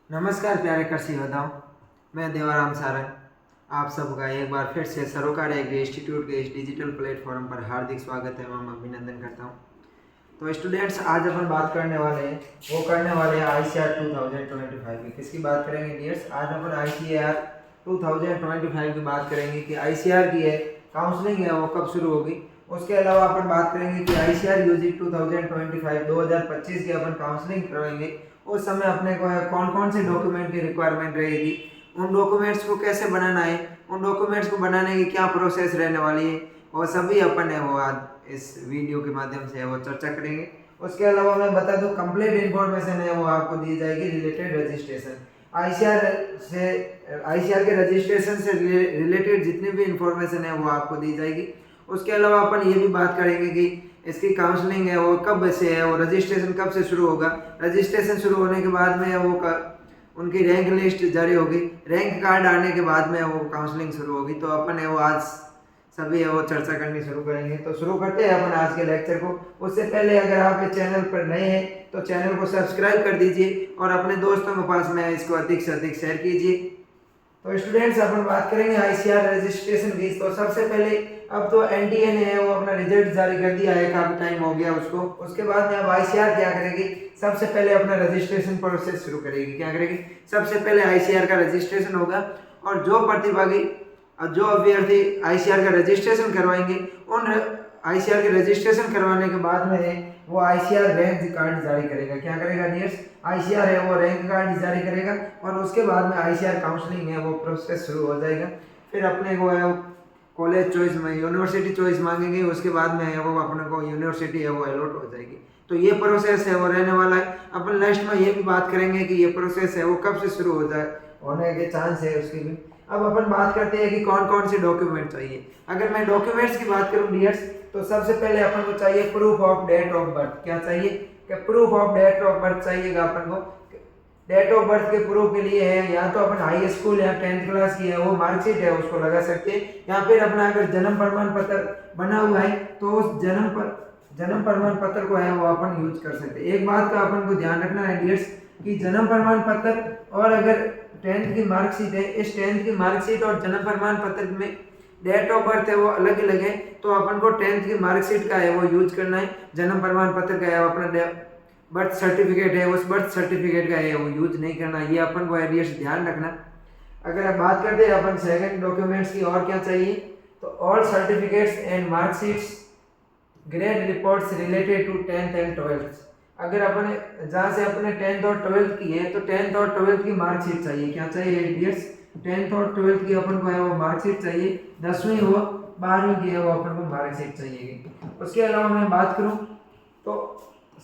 नमस्कार प्यारे कृषि योद्धाओं, मैं देवाराम सारंग आप सबका एक बार फिर से सरोकार एग्री इंस्टीट्यूट के इस डिजिटल प्लेटफॉर्म पर हार्दिक स्वागत एवं अभिनंदन करता हूं। तो स्टूडेंट्स, आज अपन बात करने वाले हैं ICAR 2025 की। किसकी बात करेंगे डियर्स? आज अपन ICAR 2025 की बात करेंगे कि ICAR की है काउंसलिंग है वो कब शुरू होगी। उसके अलावा अपन बात करेंगे कि ICAR UG 2025 की अपन काउंसलिंग करवाएंगे। उस समय अपने को कौन कौन से डॉक्यूमेंट की रिक्वायरमेंट रहेगी, उन डॉक्यूमेंट्स को कैसे बनाना है, उन डॉक्यूमेंट्स को बनाने की क्या प्रोसेस रहने वाली है, वो सभी अपन है वो आज इस वीडियो के माध्यम से वो चर्चा करेंगे। उसके अलावा मैं बता दूं, कंप्लीट इन्फॉर्मेशन है वो आपको दी जाएगी रिलेटेड रजिस्ट्रेशन आईसीआर के रजिस्ट्रेशन से रिलेटेड जितनी भी इंफॉर्मेशन है वो आपको दी जाएगी। उसके अलावा अपन ये भी बात करेंगे कि इसकी काउंसलिंग है वो कब से है, वो रजिस्ट्रेशन कब से शुरू होगा, रजिस्ट्रेशन शुरू होने के बाद में वो उनकी रैंक लिस्ट जारी होगी, रैंक कार्ड आने के बाद में वो काउंसलिंग शुरू होगी। तो अपन है वो आज सभी है वो चर्चा करनी शुरू करेंगे। तो शुरू करते हैं अपन आज के लेक्चर को। उससे पहले अगर आप इस चैनल पर नए हैं तो चैनल को सब्सक्राइब कर दीजिए और अपने दोस्तों के पास में इसको अधिक से अधिक शेयर कीजिए। तो स्टूडेंट्स, अपन बात करेंगे आईसीआर रजिस्ट्रेशन की। तो सबसे पहले अब तो एनटीए ने वो अपना रिजल्ट जारी कर दिया है, काफी टाइम हो गया उसको। उसके बाद में अब आईसीआर क्या करेगी, सबसे पहले अपना रजिस्ट्रेशन प्रोसेस शुरू करेगी। क्या करेगी? सबसे पहले आईसीआर का रजिस्ट्रेशन होगा और जो प्रतिभागी और जो अभ्यर्थी आईसीआर का रजिस्ट्रेशन करवाएंगे उन आईसीआर के रजिस्ट्रेशन करवाने के बाद में वो आईसीआर रैंक कार्ड जारी करेगा। क्या करेगा डियर्स? आईसीआर है वो रैंक कार्ड जारी करेगा और उसके बाद में आईसीआर काउंसलिंग है वो प्रोसेस शुरू हो जाएगा। फिर अपने को है कॉलेज चॉइस में यूनिवर्सिटी चॉइस मांगेंगे, उसके बाद में है वो अपने को यूनिवर्सिटी है वो अलॉट हो जाएगी। तो ये प्रोसेस है वो रहने वाला है। अपन नेक्स्ट में ये भी बात करेंगे कि ये प्रोसेस है वो कब से शुरू हो जाए, होने के चांस है उसकी भी। अब अपन बात करते हैं कि कौन कौन से डॉक्यूमेंट चाहिए। अगर मैं डॉक्यूमेंट्स की बात करूं डियर्स, तो सबसे पहले अपन को चाहिए proof of date of birth. क्या चाहिए? कि proof of date of birth चाहिएगा अपन को। डेट ऑफ बर्थ के प्रूफ के लिए है या तो अपन हाई स्कूल या 10th क्लास की है वो मार्कशीट है उसको लगा सकते हैं, या फिर अपना अगर जन्म प्रमाण पत्र बना हुआ है तो उस जन्म प्रमाण पत्र को है वो अपन यूज कर सकते हैं। एक बात का अपन को ध्यान रखना है डियर्स कि जन्म प्रमाण पत्र और अगर 10th की मार्कशीट है, इस 10th की मार्कशीट और जन्म प्रमाण पत्र में डेट ऑफ बर्थ है वो अलग अलग है। तो अपन को 10th की मार्कशीट का है वो यूज करना है, जन्म प्रमाण पत्र का है अपना बर्थ सर्टिफिकेट है उस बर्थ सर्टिफिकेट का है वो यूज नहीं करना। ये अपन को एडियस ध्यान रखना। अगर आप बात करते हैं अपन सेकंड डॉक्यूमेंट्स की और क्या चाहिए, तो all certificates and marksheets grade reports related to 10th and 12th। अगर अपने जहाँ से अपने 10th और 12th की है तो 10th और 12th की मार्कशीट चाहिए। क्या चाहिए एडियस? 10th और 12th की अपन को है वो मार्कशीट चाहिए, 10वीं हो 12वीं की है वो अपन को मार्कशीट चाहिए। उसके अलावा मैं बात करूं तो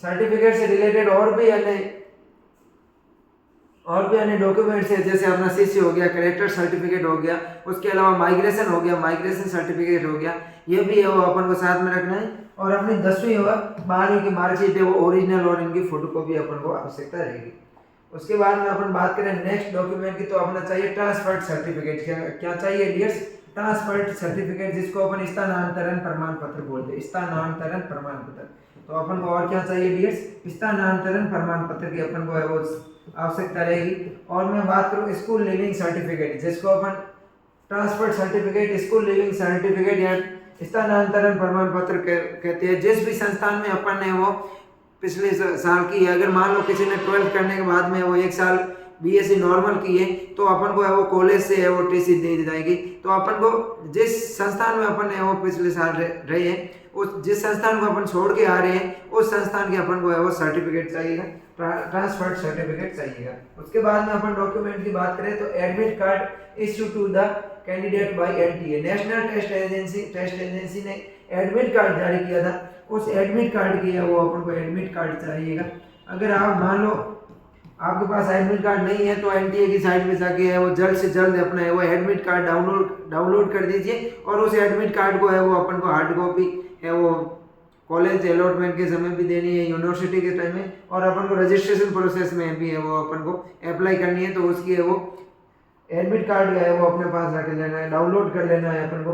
सर्टिफिकेट से रिलेटेड और भी अन्य डॉक्यूमेंट्स है, जैसे अपना सीसी हो गया, कैरेक्टर सर्टिफिकेट हो गया, उसके अलावा माइग्रेशन हो गया, माइग्रेशन सर्टिफिकेट हो गया, ये भी है वो अपन को साथ में रखना है। और अपनी 10वीं और 12वीं की मार्कशीट है वो ओरिजिनल और इनकी फोटोकॉपी अपन को आवश्यकता रहेगी। उसके बाद में अपन बात करें नेक्स्ट डॉक्यूमेंट की, तो अपना चाहिए ट्रांसफर सर्टिफिकेट। क्या चाहिए डियर्स? ट्रांसफर सर्टिफिकेट, जिसको अपन स्थानांतरण प्रमाण पत्र बोलते हैं, स्थानांतरण प्रमाण पत्र। तो अपन को और क्या चाहिए डियर्स? स्थानांतरण प्रमाण पत्र की अपन को है वो आवश्यकता रहेगी। और मैं बात करूं स्कूल लिविंग सर्टिफिकेट, जिसको अपन transfer certificate, school leaving certificate या स्थानांतरण प्रमाण पत्र कहते हैं। जिस भी संस्थान में अपन ने वो पिछले साल की है, अगर मान लो किसी ने 12th करने के बाद में वो एक साल बीएससी नॉर्मल की है तो अपन को है वो कॉलेज से है वो टीसी दे दी जाएगी। तो अपन को जिस संस्थान में अपन ने वो पिछले साल रहे हैं, उस जिस संस्थान को अपन छोड़ के आ रहे हैं उस संस्थान के अपन को है वो सर्टिफिकेट चाहिएगा, ट्रांसफर सर्टिफिकेट चाहिएगा। उसके बाद में अपन डॉक्यूमेंट की बात करें तो admit card issue to the candidate by NTA, National Test Agency ने एडमिट कार्ड जारी किया था, उस एडमिट कार्ड की है वो अपन को एडमिट कार्ड चाहिएगा। अगर आप मान लो आपके पास एडमिट कार्ड नहीं है तो एनटीए की साइट पे जाके है वो जल्द से जल्द अपना है वो एडमिट कार्ड डाउनलोड कर दीजिए और उस एडमिट कार्ड को है वो अपन को हार्ड कॉपी है वो कॉलेज अलॉटमेंट के समय भी देनी है, यूनिवर्सिटी के टाइम में, और अपन को रजिस्ट्रेशन प्रोसेस में भी है वो अपन को अप्लाई करनी है। तो उसकी है वो एडमिट कार्ड है वो अपने पास रख लेना है, डाउनलोड कर लेना है अपन को।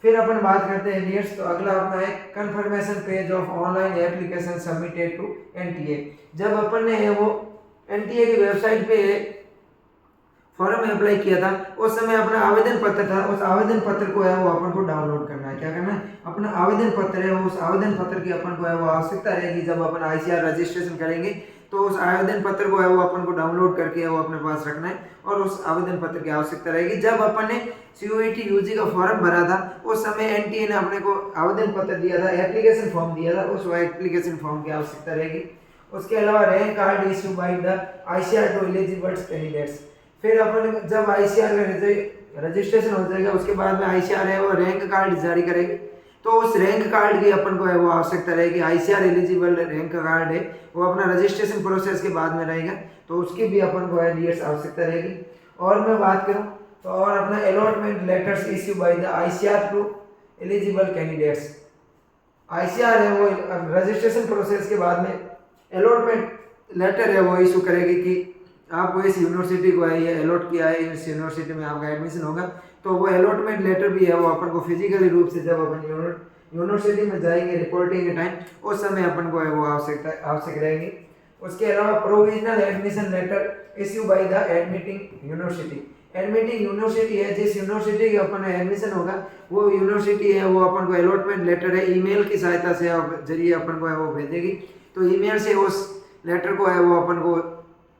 फिर अपन बात करते हैं डियर्स, तो अगला अपना है confirmation page of online application submitted to NTA. जब अपन ने वो एनटीए की वेबसाइट पे फॉर्म अप्लाई किया था उस समय अपना आवेदन पत्र था, उस आवेदन पत्र को है वो अपन को डाउनलोड करना है। क्या करना है, अपना आवेदन पत्र है उस आवेदन पत्र की अपन को है वो आवश्यकता रहेगी। जब अपन आईसीआर रजिस्ट्रेशन करेंगे तो उस आवेदन पत्र को है वो अपन को डाउनलोड करके है वो अपने पास रखना है और उस आवेदन पत्र की आवश्यकता रहेगी। जब अपन ने सीयूईटी यूजी का फॉर्म भरा था उस समय एनटीए ने अपने को आवेदन पत्र दिया था, एप्लीकेशन फॉर्म दिया था, उस एप्लीकेशन फॉर्म की आवश्यकता रहेगी। उसके अलावा rank card issue by the ICR to eligible candidates. फिर अपन जब आईसीआर का रजिस्ट्रेशन हो जाएगा उसके बाद में आईसीआर है वो रैंक कार्ड जारी करेगी, तो उस रैंक कार्ड की अपन को है वो आवश्यकता रहेगी। आईसीआर एलिजिबल रैंक कार्ड है वो अपना रजिस्ट्रेशन प्रोसेस के बाद में रहेगा, तो उसकी भी अपन को है डियर्स आवश्यकता रहेगी। और मैं बात करूं तो और अपना allotment letters issue by the ICR to eligible candidates. ICR है वो रजिस्ट्रेशन प्रोसेस के बाद में अलॉटमेंट लेटर है वो इशू करेगी कि आपको इस यूनिवर्सिटी को है ये अलॉट किया है, इस यूनिवर्सिटी में आपका एडमिशन होगा। तो वो अलॉटमेंट लेटर भी है वो अपन को फिजिकली रूप से जब अपन यूनिवर्सिटी में जाएंगे रिपोर्टिंग के टाइम उस समय अपन को है वो आवश्यक रहेगी। उसके अलावा provisional admission letter issue by the admitting university. Admitting university है जिस यूनिवर्सिटी के अपन एडमिशन होगा वो यूनिवर्सिटी है वो अपन को अलॉटमेंट लेटर है ईमेल की सहायता से जरिए अपन को है वो भेजेगी। तो ईमेल से उस लेटर को है वो अपन को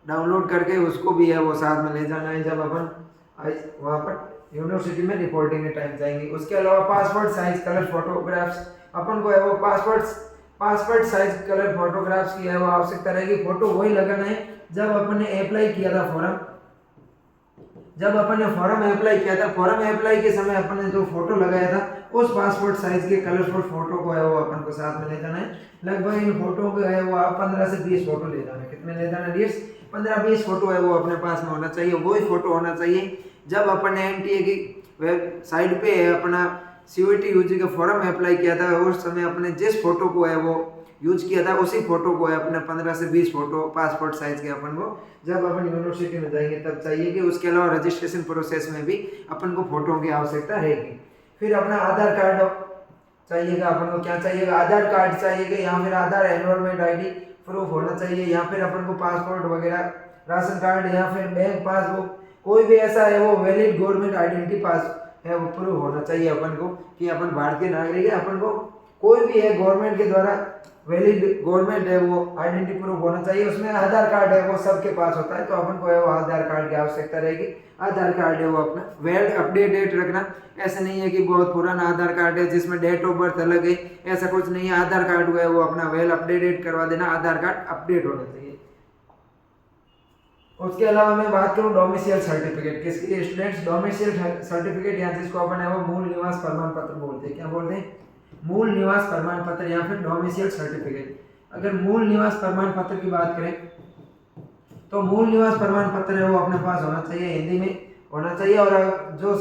डाउनलोड करके उसको भी है वो साथ में ले जाना है जब अपन वहाँ पर यूनिवर्सिटी में रिपोर्टिंग के टाइम जाएंगे। उसके अलावा पासपोर्ट साइज कलर फोटोग्राफ्स अपन को है वो पासपोर्ट साइज कलर फोटोग्राफ्स की है वो आवश्यकता रहेगी। फोटो वही लगाना है जब अपन ने अप्लाई किया था फॉर्म, जब अपन ने फॉर्म अप्लाई किया था, फॉर्म अप्लाई के समय अपन ने जो फोटो लगाया था उस पासपोर्ट साइज के कलरफुल फोटो को है वो अपन को साथ में ले जाना है। लगभग इन फोटो को है वो आप 15 से 20 फोटो ले जाना है। कितने ले जाना है? 15-20 फोटो है वो अपने पास में होना चाहिए। वही फोटो होना चाहिए जब अपन ने एनटीए की वेबसाइट पे है अपना सीयूईटी यूजी का फॉर्म अप्लाई किया था उस समय अपने जिस फोटो को है वो यूज किया था उसी फोटो को है अपने 15 से 20 फोटो पासपोर्ट साइज के अपन को जब अपन यूनिवर्सिटी में जाएंगे तब चाहिए कि। उसके अलावा रजिस्ट्रेशन प्रोसेस में भी अपन को फोटो की आवश्यकता रहेगी। फिर अपना आधार कार्ड चाहिएगा, अपन को क्या चाहिएगा? आधार कार्ड चाहिएगा या फिर आधार एनरोलमेंट आईडी प्रूफ होना चाहिए या फिर अपन को पासपोर्ट वगैरह, राशन कार्ड या फिर बैंक पासबुक, कोई भी ऐसा है वो वैलिड गवर्नमेंट आइडेंटिटी पास है वो प्रूफ होना चाहिए अपन को कि अपन भारतीय नागरिक है। अपन को कोई भी है गवर्नमेंट के द्वारा वैलिड गवर्नमेंट है वो आइडेंटिटी प्रूफ होना चाहिए। उसमें आधार कार्ड है वो सबके पास होता है, तो अपन को है वो आधार कार्ड की आवश्यकता रहेगी। आधार कार्ड है वो अपना वेल अपडेटेड रखना, ऐसा नहीं है कि बहुत पुराना आधार कार्ड है जिसमें डेट ऑफ बर्थ अलग है, ऐसा कुछ नहीं है। आधार कार्ड है वो अपना वेल अपडेटेड करवा देना, आधार कार्ड अपडेट होना चाहिए। उसके अलावा मैं बात करूं डोमिसाइल सर्टिफिकेट किसकी? स्टूडेंट्स डोमिसाइल सर्टिफिकेट या जिसको अपन है वो मूल निवास प्रमाण पत्र बोलते हैं। क्या बोलते हैं? मूल निवास प्रमाण पत्र या फिर डोमिसाइल सर्टिफिकेट। अगर मूल निवास प्रमाण पत्र की बात करें तो मूल निवास प्रमाण पत्र है वो अपने पास होना चाहिए, हिंदी में होना चाहिए। और जो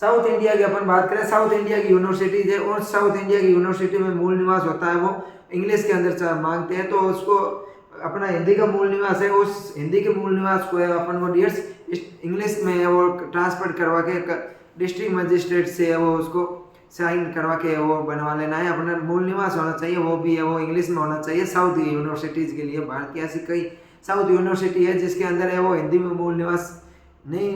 साउथ इंडिया की अपन बात करें, साउथ इंडिया की यूनिवर्सिटीज है और साउथ इंडिया की यूनिवर्सिटी में मूल निवास होता है वो इंग्लिश के अंदर मांगते हैं, तो उसको अपना हिंदी का मूल निवास है, उस हिंदी के मूल निवास को है अपन को डियर्स इंग्लिश में है वो ट्रांसफर करवा के डिस्ट्रिक्ट मजिस्ट्रेट से है वो उसको साइन करवा के वो बनवा लेना है। अपना मूल निवास होना चाहिए, वो भी है वो इंग्लिश में होना चाहिए साउथ यूनिवर्सिटीज़ के लिए। भारत की ऐसी कई साउथ यूनिवर्सिटी है जिसके अंदर है वो हिंदी में मूल निवास नहीं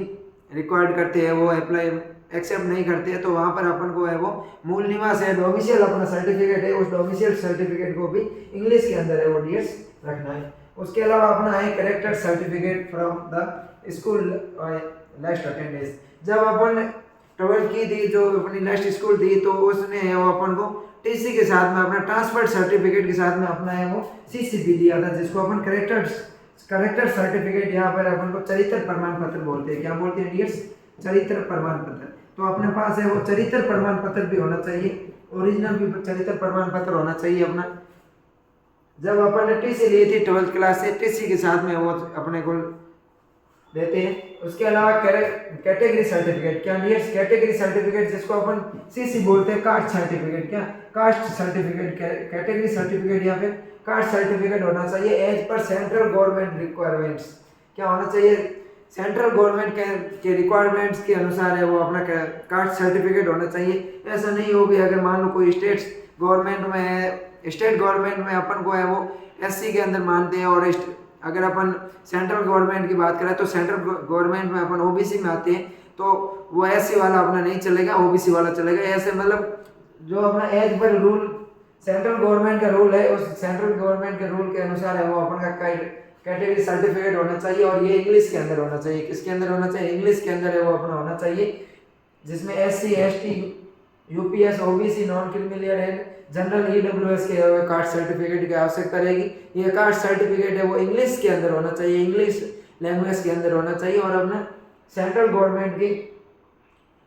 रिक्वायर्ड करते हैं, वो अप्लाई एक्सेप्ट नहीं करते हैं, तो वहाँ पर अपन को है वो मूल निवास है डोमिसाइल अपना सर्टिफिकेट है, उस डोमिसाइल सर्टिफिकेट को भी इंग्लिश के अंदर है वो डियर्स रखना है। उसके अलावा अपना है character certificate from the school last attendance. जब अपन 12th की थी, जो अपनी लास्ट स्कूल थी, तो उसने है वो अपन को टीसी के साथ में अपना ट्रांसफर सर्टिफिकेट के साथ में अपना है वो सीसीपी दिया था, जिसको अपन कैरेक्टर सर्टिफिकेट यहाँ पर अपन को चरित्र प्रमाण पत्र बोलते हैं। क्या बोलते हैं डियर्स? चरित्र प्रमाण पत्र। तो अपने पास है वो चरित्र प्रमाण पत्र भी होना चाहिए, ओरिजिनल भी चरित्र प्रमाण पत्र होना चाहिए अपना। जब अपन ने टीसी ली थी 12th क्लास से, टीसी के साथ में वो अपने को देते हैं। उसके अलावा कैटेगरी सर्टिफिकेट। क्या डियर्स? कैटेगरी सर्टिफिकेट जिसको अपन सीसी बोलते हैं, कास्ट सर्टिफिकेट। क्या? कास्ट सर्टिफिकेट, कैटेगरी सर्टिफिकेट या फिर कास्ट सर्टिफिकेट होना चाहिए as per central government requirements. क्या होना चाहिए? सेंट्रल गवर्नमेंट के रिक्वायरमेंट्स के अनुसार है वो अपना कास्ट सर्टिफिकेट होना चाहिए। ऐसा नहीं हो कि अगर मान लो कोई स्टेट गवर्नमेंट में है, स्टेट गवर्नमेंट में अपन को है वो एससी के अंदर मानते हैं और अगर अपन सेंट्रल गवर्नमेंट की बात करें तो सेंट्रल गवर्नमेंट में अपन ओबीसी में आते हैं, तो वो एससी वाला अपना नहीं चलेगा, ओबीसी वाला चलेगा। ऐसे मतलब जो अपना एज पर रूल सेंट्रल गवर्नमेंट का रूल है, उस सेंट्रल गवर्नमेंट के रूल के अनुसार है वो अपन का कैटेगरी सर्टिफिकेट होना चाहिए, और ये इंग्लिश के अंदर होना चाहिए। किसके अंदर होना चाहिए? इंग्लिश के अंदर है वो अपना होना चाहिए, जिसमें SC, ST, UPS, OBC, non criminal and general EWS के कास्ट सर्टिफिकेट की आवश्यकता रहेगी। ये कास्ट सर्टिफिकेट है वो इंग्लिश के अंदर होना चाहिए, इंग्लिश लैंग्वेज के अंदर होना चाहिए, और अपना सेंट्रल गवर्नमेंट की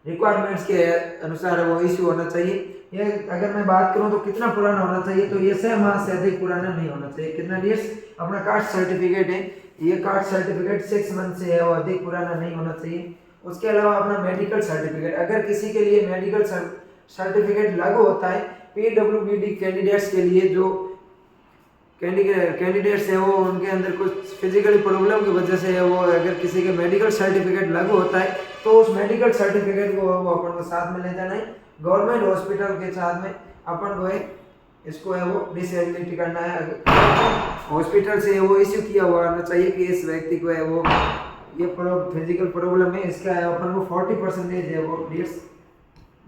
रिक्वायरमेंट्स के अनुसार वो इश्यू होना चाहिए। ये अगर मैं बात करूं तो कितना पुराना होना चाहिए, तो ये 6 माह से अधिक पुराना नहीं होना चाहिए। कितना ईयर्स अपना कास्ट सर्टिफिकेट है, ये कास्ट सर्टिफिकेट 6 मंथ से है और अधिक पुराना नहीं होना चाहिए। उसके अलावा अपना मेडिकल सर्टिफिकेट, अगर किसी के लिए मेडिकल सर्टिफिकेट लागू होता है पीडब्ल्यूबीडी कैंडिडेट्स के लिए, जो कैंडिडेट्स है वो उनके अंदर कुछ फिजिकली प्रॉब्लम की वजह से है वो, अगर किसी के मेडिकल सर्टिफिकेट लागू होता है तो उस मेडिकल सर्टिफिकेट को वो अपन को साथ में ले जाना है। गवर्नमेंट हॉस्पिटल के साथ में अपन को है इसको है वो डिसेबिलिटी करना है, हॉस्पिटल से वो इश्यू किया हुआ आना चाहिए कि इस व्यक्ति को है वो ये फिजिकल प्रॉब्लम है, इसका है अपन को 40% है वो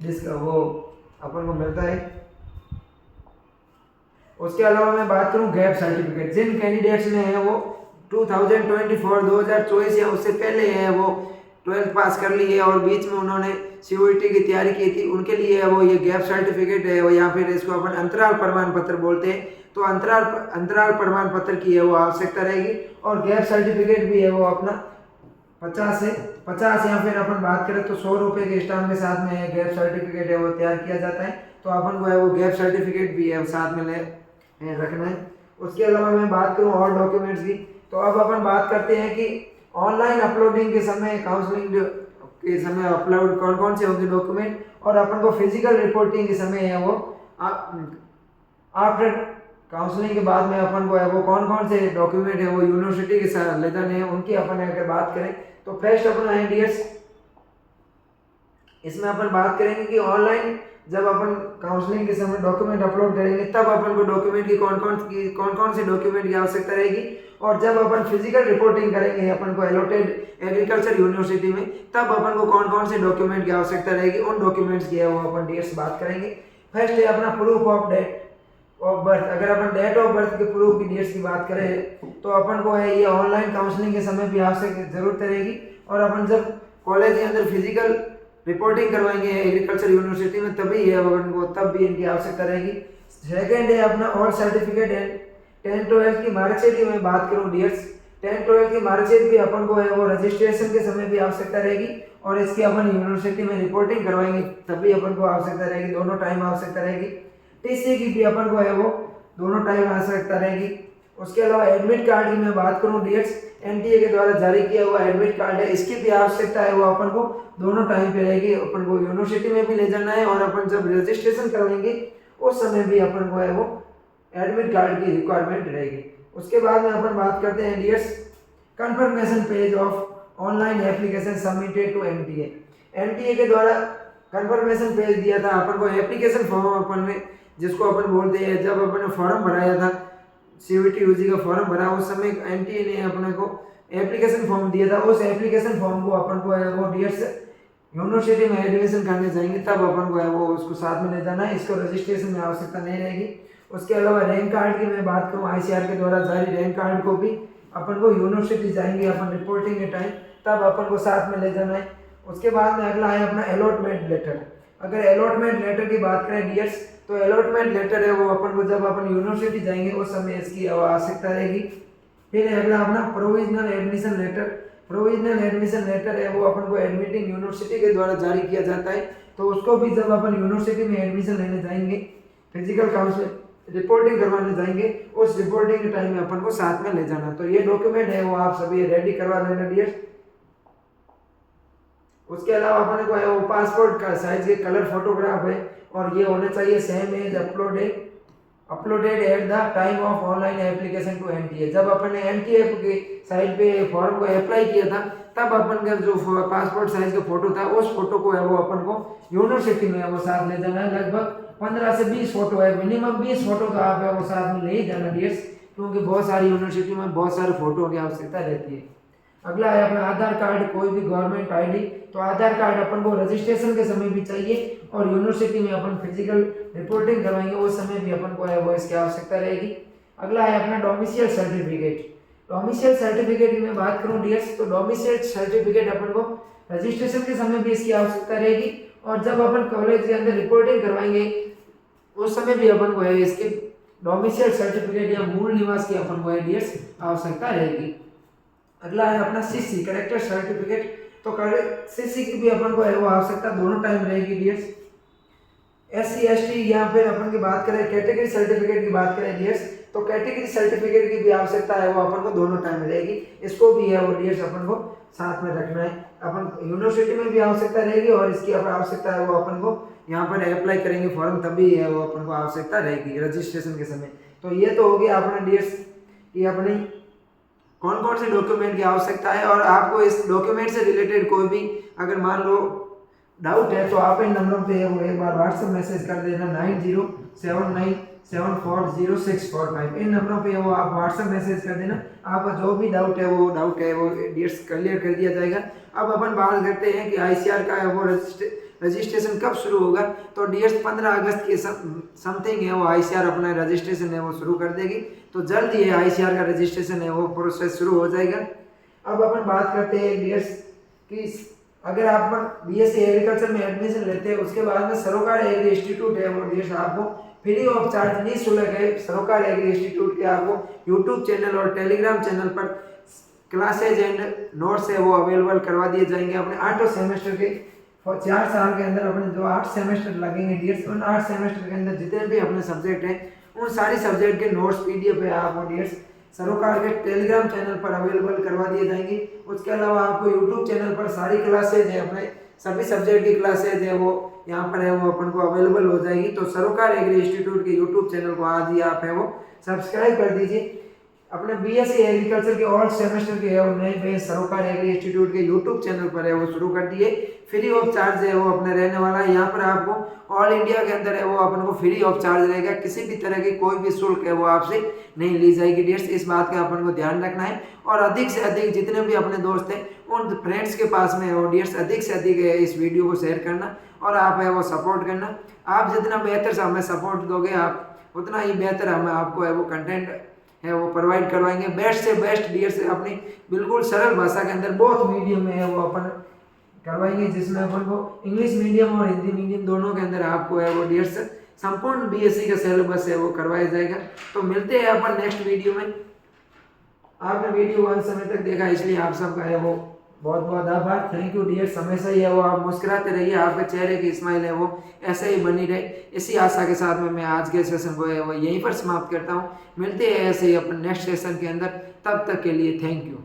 जिसका वो अपन को मिलता है। उसके अलावा मैं बात करूं गैप सर्टिफिकेट, जिन कैंडिडेट्स में है वो 2024 या उससे पहले है वो 12th पास कर ली है और बीच में उन्होंने सीयूईटी की तैयारी की थी, उनके लिए है वो ये गैप सर्टिफिकेट है वो, या फिर इसको अपन अंतराल प्रमाण पत्र बोलते हैं। तो अंतराल प्रमाण पत्र की है वो आवश्यकता रहेगी। और गैप सर्टिफिकेट भी है वो अपना 50 या फिर अपन बात करें तो 100 रुपये के स्टाम्प के साथ में गैप सर्टिफिकेट है वो तैयार किया जाता है। तो अपन को है वो गैप सर्टिफिकेट भी है साथ में रखना है। उसके अलावा मैं बात करूं और डॉक्यूमेंट्स की, तो अब अपन बात करते हैं कि ऑनलाइन अपलोडिंग के समय, काउंसलिंग के समय अपलोड कौन कौन से होंगे डॉक्यूमेंट, और अपन को फिजिकल रिपोर्टिंग के समय है वो आफ्टर काउंसलिंग के बाद में अपन को है वो कौन कौन से डॉक्यूमेंट है वो यूनिवर्सिटी के साथ ले जाने हैं, उनकी अपन अगर बात करें तो फर्स्ट अपना है डियर्स, इसमें अपन बात करेंगे कि ऑनलाइन जब अपन काउंसलिंग के समय डॉक्यूमेंट अपलोड करेंगे तब अपन को डॉक्यूमेंट की कौन कौन से डॉक्यूमेंट की आवश्यकता रहेगी, और जब अपन फिजिकल रिपोर्टिंग करेंगे अपन को अलॉटेड एग्रीकल्चर यूनिवर्सिटी में तब अपन को कौन कौन से डॉक्यूमेंट की आवश्यकता रहेगी, उन डॉक्यूमेंट्स की है वो अपन डियर्स बात करेंगे। फर्स्ट है अपना proof of date of birth. अगर अपन डेट ऑफ बर्थ के प्रूफ की डियर्स की बात करें तो अपन को है ये ऑनलाइन काउंसलिंग के समय भी आवश्यक जरूरत रहेगी, और अपन जब कॉलेज के अंदर फिजिकल रिपोर्टिंग करवाएंगे एग्रीकल्चर यूनिवर्सिटी में तभी है अपन को तब भी इनकी आवश्यकता रहेगी। सेकेंड है अपना ऑल सर्टिफिकेट एंड 10th-12th की मार्कशीट की मैं बात करूं डियर्स, 10th-12th की मार्कशीट भी अपन को है वो रजिस्ट्रेशन के समय भी आवश्यकता रहेगी, और इसकी अपन यूनिवर्सिटी में रिपोर्टिंग करवाएंगे तभी अपन को आवश्यकता रहेगी, दोनों टाइम आवश्यकता रहेगी। टीसी की भी अपन को है वो दोनों टाइम आवश्यकता रहेगी। उसके अलावा एडमिट कार्ड की मैं बात करूं डियर्स, एनटीए के द्वारा जारी किया हुआ एडमिट कार्ड है, इसकी भी आवश्यकता है वो अपन को दोनों टाइम पे रहेगी। अपन को यूनिवर्सिटी में भी ले जाना है और अपन जब रजिस्ट्रेशन करवाएंगे उस समय भी अपन को है वो एडमिट कार्ड की रिक्वायरमेंट रहेगी। उसके बाद में अपन बात करते हैं dears confirmation page of online application submitted to NTA. NTA के द्वारा कंफर्मेशन पेज दिया था अपन को, एप्लीकेशन फॉर्म अपन ने जिसको अपन बोलते हैं, जब अपन ने फॉर्म भराया था सीयूईटी यूजी का फॉर्म भरा उस समय एनटीए ने अपने को एप्लीकेशन फॉर्म दिया था, उस एप्लीकेशन फॉर्म को अपन को है वो डियर्स यूनिवर्सिटी में एडमिशन करने जाएंगे तब अपन को है वो उसको साथ में ले जाना है, इसको रजिस्ट्रेशन में आवश्यकता नहीं रहेगी। उसके अलावा रैंक कार्ड की मैं बात करूँ, आईसीआर के द्वारा जारी रैंक कार्ड को भी अपन को यूनिवर्सिटी जाएंगे अपन रिपोर्टिंग के टाइम तब अपन को साथ में ले जाना है। उसके बाद में अगला है अपना अलॉटमेंट लेटर। अगर अलॉटमेंट लेटर की बात करें डियर्स तो अलॉटमेंट लेटर है वो अपन को जब अपन यूनिवर्सिटी जाएंगे उस समय इसकी आवश्यकता रहेगी। फिर अगला अपना provisional admission letter. Provisional admission letter है वो अपन को एडमिटिंग यूनिवर्सिटी के द्वारा जारी किया जाता है, तो उसको भी जब अपन यूनिवर्सिटी में एडमिशन लेने जाएंगे फिजिकल काउंसलिंग रिपोर्टिंग करवाने जाएंगे उस रिपोर्टिंग के टाइम में अपन को साथ में ले जाना। तो ये डॉक्यूमेंट है वो आप सभी रेडी करवा लेना डियर। उसके अलावा अपन को है वो पासपोर्ट का साइज के कलर फोटोग्राफ है और ये होने चाहिए same as uploaded at the time of online application to NTA. जब अपन ने एनटीए की साइट पे फॉर्म को अप्लाई किया था तब अपन का जो पासपोर्ट साइज का फोटो था उस फोटो को है वो अपन को यूनिवर्सिटी में वो साथ ले जाना है। लगभग 15 से 20 फोटो है, मिनिमम 20 फोटो तो आप है वो साथ में ले ही जाना डियर्स, क्योंकि बहुत सारी यूनिवर्सिटी में बहुत सारे फोटो की आवश्यकता रहती है। अगला है अपना आधार कार्ड, कोई भी गवर्नमेंट आईडी। तो आधार कार्ड अपन को रजिस्ट्रेशन के समय भी चाहिए और यूनिवर्सिटी में अपन फिजिकल रिपोर्टिंग करवाएंगे उस समय भी अपन को है वो इसकी आवश्यकता रहेगी। अगला है अपना डोमिसाइल सर्टिफिकेट। डोमिसाइल सर्टिफिकेट की मैं बात करूं डियर्स, तो डोमिसाइल सर्टिफिकेट अपन को रजिस्ट्रेशन के समय भी इसकी आवश्यकता रहेगी और जब अपन कॉलेज के अंदर रिपोर्टिंग करवाएंगे उस समय भी अपन को है इसके डोमिसाइल सर्टिफिकेट या मूल निवास की अपन को है डियर्स आवश्यकता रहेगी। अगला है अपना सीसी कैरेक्टर सर्टिफिकेट। तो सीसी की भी अपन को है वो आवश्यकता दोनों टाइम रहेगी डियर्स। SC ST या फिर अपन की बात करें कैटेगरी सर्टिफिकेट की बात करें डियर्स, तो कैटेगरी सर्टिफिकेट की भी आवश्यकता है वो अपन को दोनों टाइम रहेगी। इसको भी है वो डियर्स अपन को साथ में रखना है। अपन यूनिवर्सिटी में भी आवश्यकता रहेगी और इसकी आवश्यकता है वो अपन को यहाँ पर अप्लाई करेंगे फॉर्म तभी है वो अपन को आवश्यकता रहेगी रजिस्ट्रेशन के समय। तो ये तो हो गया अपना डियर्स कि अपनी कौन कौन से डॉक्यूमेंट की आवश्यकता है। और आपको इस डॉक्यूमेंट से रिलेटेड कोई भी अगर मान लो डाउट है तो आप इन नंबरों पे वो एक बार व्हाट्सएप मैसेज कर देना 9079740645। इन नंबरों पे वो आप व्हाट्सएप मैसेज कर देना, आपका जो भी डाउट है वो डियर्स क्लियर कर दिया जाएगा। अब अपन बात करते हैं कि ICR का वो रजिस्ट्रेशन कब शुरू होगा। तो डियर्स 15 अगस्त के समथिंग है वो ICR अपना रजिस्ट्रेशन है वो शुरू कर देगी। तो जल्द ही ICR का रजिस्ट्रेशन है वो प्रोसेस शुरू हो जाएगा। अब अपन बात करते हैं डियर्स कि अगर आप BSc एग्रीकल्चर में एडमिशन लेते हैं उसके बाद में सरोकार एग्री इंस्टीट्यूट है वो डियर्स आपको फ्री ऑफ चार्ज निःशुल्क है। सरोकार एग्री इंस्टीट्यूट के आपको यूट्यूब चैनल और टेलीग्राम चैनल पर क्लासेज एंड नोट्स है वो अवेलेबल करवा दिए जाएंगे। अपने 8 सेमेस्टर के 4 साल के अंदर अपने जो 8 सेमेस्टर लगेंगे डियर्स, उन 8 सेमेस्टर के अंदर जितने भी अपने सब्जेक्ट हैं उन सारी सब्जेक्ट के नोट्स PDF है आपको डियर्स सरोकार के टेलीग्राम चैनल पर अवेलेबल करवा दिए जाएंगे। उसके अलावा आपको यूट्यूब चैनल पर सारी क्लासेज है अपने सभी सब्जेक्ट की क्लासेज है वो यहाँ पर है वो अपन को अवेलेबल हो जाएगी। तो सरोकार एग्री इंस्टीट्यूट के यूट्यूब चैनल को आज ही आप है वो सब्सक्राइब कर दीजिए। अपने BSc एग्रीकल्चर के ऑल सेमेस्टर के है वो नए बैच सरोकार एग्री इंस्टीट्यूट के यूट्यूब चैनल पर है वो शुरू कर दिए। फ्री ऑफ चार्ज है वो अपने रहने वाला है। यहाँ पर आपको ऑल इंडिया के अंदर है वो अपन को फ्री ऑफ चार्ज रहेगा, किसी भी तरह की कोई भी शुल्क है वो आपसे नहीं ली जाएगी डियर्स। इस बात का अपन को ध्यान रखना है और अधिक से अधिक जितने भी अपने दोस्त हैं उन फ्रेंड्स के पास में है डियर्स अधिक से अधिक इस वीडियो को शेयर करना और आप है वो सपोर्ट करना। आप जितना बेहतर से हमें सपोर्ट दोगे आप उतना ही बेहतर हमें आपको है वो कंटेंट है वो प्रोवाइड करवाएंगे। बेस्ट से बेस्ट डियर्स अपनी बिल्कुल सरल भाषा के अंदर बहुत मीडियम में है वो अपन करवाएंगे, जिसमें अपन को इंग्लिश मीडियम और हिंदी मीडियम दोनों के अंदर आपको है वो डियर्स संपूर्ण BSc का सिलेबस है वो करवाया जाएगा। तो मिलते हैं अपन नेक्स्ट वीडियो में। आपने वीडियो अंत समय तक देखा इसलिए आप सबका है वो बहुत बहुत आभार। Thank you dears. हमेशा ही है वो आप मुस्कुराते रहिए, आपके चेहरे की स्माइल है वो ऐसे ही बनी रहे। इसी आशा के साथ में मैं आज के सेशन को है वो यहीं पर समाप्त करता हूँ। मिलते हैं ऐसे ही अपन नेक्स्ट सेशन के अंदर, तब तक के लिए थैंक यू।